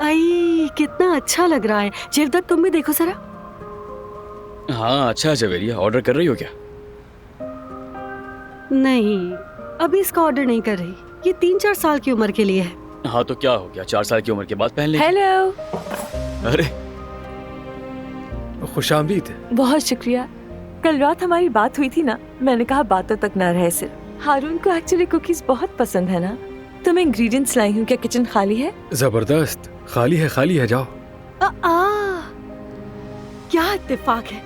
आई कितना अच्छा लग रहा है। जेवदत्त तुम भी देखो जरा। हाँ अच्छा है जवेरिया, ऑर्डर कर रही हो क्या? नहीं, अभी इसका ऑर्डर नहीं कर रही। ये 3-4 साल की उम्र के लिए है। हाँ तो क्या हो गया, 4 साल की उम्र के बाद पहन लेंगे। हेलो। अरे खुशामदीद। बहुत शुक्रिया। कल रात हमारी बात हुई थी ना, मैंने कहा बातों तक ना रहे सिर्फ। हारून को एक्चुअली कुकीज बहुत पसंद है ना, तो मैं इंग्रेडिएंट्स लाई हूँ। क्या किचन खाली है? जबरदस्त, खाली है जाओ। क्या इत्तेफाक है,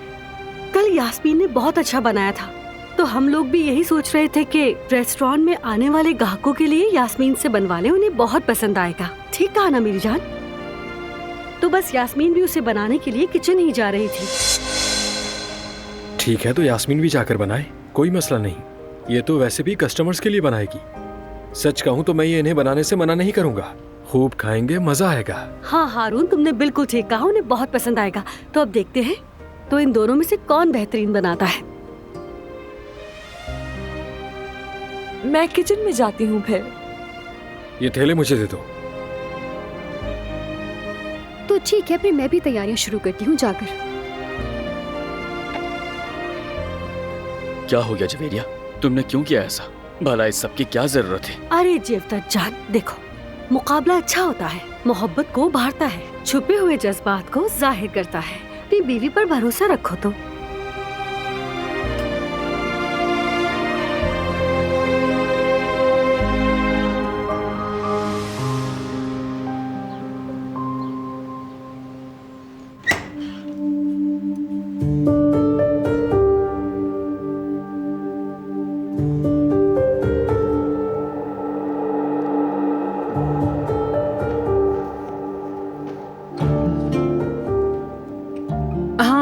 कल यास्मीन ने बहुत अच्छा बनाया था, तो हम लोग भी यही सोच रहे थे कि रेस्टोरेंट में आने वाले ग्राहकों के लिए यास्मीन से बनवा ले, उन्हें बहुत पसंद आएगा। ठीक कहा ना मेरी जान? तो बस यास्मीन भी उसे बनाने के लिए किचन ही जा रही थी। ठीक है, तो यास्मीन भी जाकर बनाए, कोई मसला नहीं। ये तो वैसे भी कस्टमर्स के लिए बनाएगी। सच कहूँ तो मैं ये इन्हें बनाने से मना नहीं करूँगा। खूब खाएंगे, मजा आएगा। हाँ हारून, तुमने बिल्कुल ठीक कहा, उन्हें बहुत पसंद आएगा। तो अब देखते हैं तो इन दोनों में से कौन बेहतरीन बनाता है। मैं किचन में जाती हूँ फिर। ये थैले मुझे दे दो। तो ठीक है, फिर मैं भी तैयारियां शुरू करती हूँ जाकर। क्या हो गया जवेरिया, तुमने क्यों किया ऐसा? भला इस सब की क्या जरूरत है? अरे जेवदत्त जान, देखो मुकाबला अच्छा होता है, मोहब्बत को उभारता है, छुपे हुए जज्बात को जाहिर करता है। अपनी बीवी पर भरोसा रखो तो।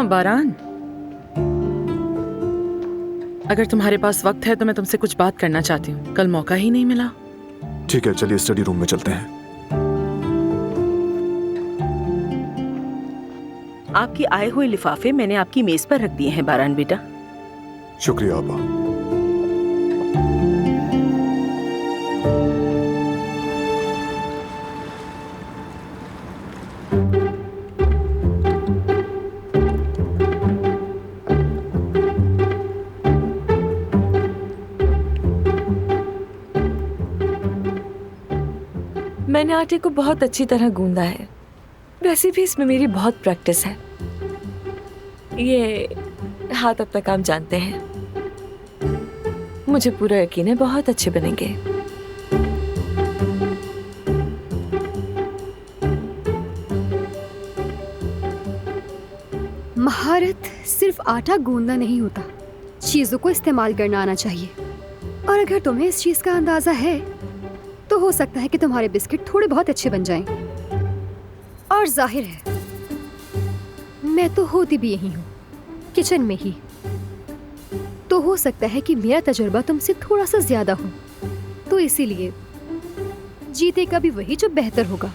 बारान, अगर तुम्हारे पास वक्त है तो मैं तुमसे कुछ बात करना चाहती हूँ। कल मौका ही नहीं मिला। ठीक है, चलिए स्टडी रूम में चलते हैं। आपके आए हुए लिफाफे मैंने आपकी मेज पर रख दिए हैं बारान बेटा। शुक्रिया अब्बा। मैंने आटे को बहुत अच्छी तरह गूंदा है। वैसे भी इसमें मेरी बहुत प्रैक्टिस है। ये हाथ अपना काम जानते हैं। मुझे पूरा यकीन है बहुत अच्छे बनेंगे। महारत सिर्फ आटा गूंदना नहीं होता, चीजों को इस्तेमाल करना आना चाहिए। और अगर तुम्हें इस चीज का अंदाजा है तो हो सकता है कि तुम्हारे बिस्किट थोड़े बहुत अच्छे बन जाएं। और जाहिर है मैं तो होती भी यही हूँ, किचन में ही, तो हो सकता है कि मेरा तजुर्बा तुमसे थोड़ा सा ज्यादा हो। तो इसीलिए जीतेगा भी वही जो बेहतर होगा।